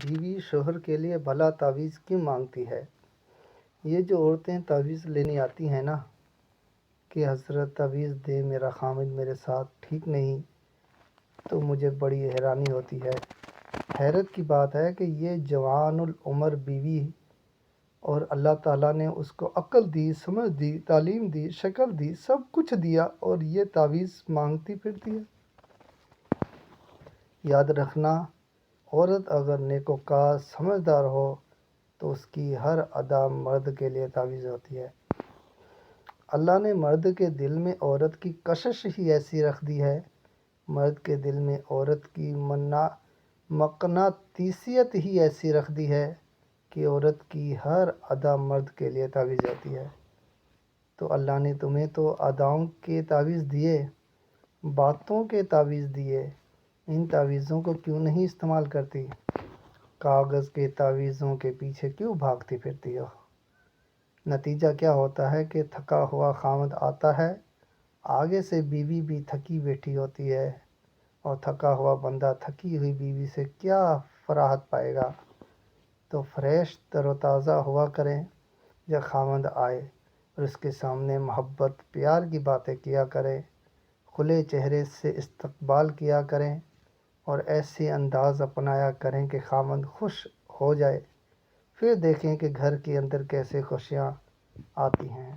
بیوی شوہر کے لیے بھلا تعویذ کیوں مانگتی ہے؟ یہ جو عورتیں تعویذ لینے آتی ہیں نا کہ حضرت تعویذ دے، میرا خامد میرے ساتھ ٹھیک نہیں، تو مجھے بڑی حیرانی ہوتی ہے۔ حیرت کی بات ہے کہ یہ جوان العمر بیوی اور اللہ تعالیٰ نے اس کو عقل دی، سمجھ دی، تعلیم دی، شکل دی، سب کچھ دیا، اور یہ تعویذ مانگتی پھرتی ہے۔ یاد رکھنا، عورت اگر نیکوکار سمجھدار ہو تو اس کی ہر ادا مرد کے لیے تعویذ ہوتی ہے۔ اللہ نے مرد کے دل میں عورت کی کشش ہی ایسی رکھ دی ہے، مرد کے دل میں عورت کی مقناطیسیت ہی ایسی رکھ دی ہے کہ عورت کی ہر ادا مرد کے لیے تعویذ ہوتی ہے۔ تو اللہ نے تمہیں تو اداؤں کے تعویذ دیے، باتوں کے تعویذ دیے، ان تعویذوں کو کیوں نہیں استعمال کرتی؟ کاغذ کے تعویذوں کے پیچھے کیوں بھاگتی پھرتی ہو؟ نتیجہ کیا ہوتا ہے کہ تھکا ہوا خامد آتا ہے، آگے سے بیوی بھی تھکی بیٹھی ہوتی ہے، اور تھکا ہوا بندہ تھکی ہوئی بیوی سے کیا فراحت پائے گا؟ تو فریش تر و تازہ ہوا کریں جب خامد آئے، اور اس کے سامنے محبت پیار کی باتیں کیا کریں، کھلے چہرے سے استقبال کیا کریں، اور ایسے انداز اپنایا کریں کہ خامد خوش ہو جائے۔ پھر دیکھیں کہ گھر کے اندر کیسے خوشیاں آتی ہیں۔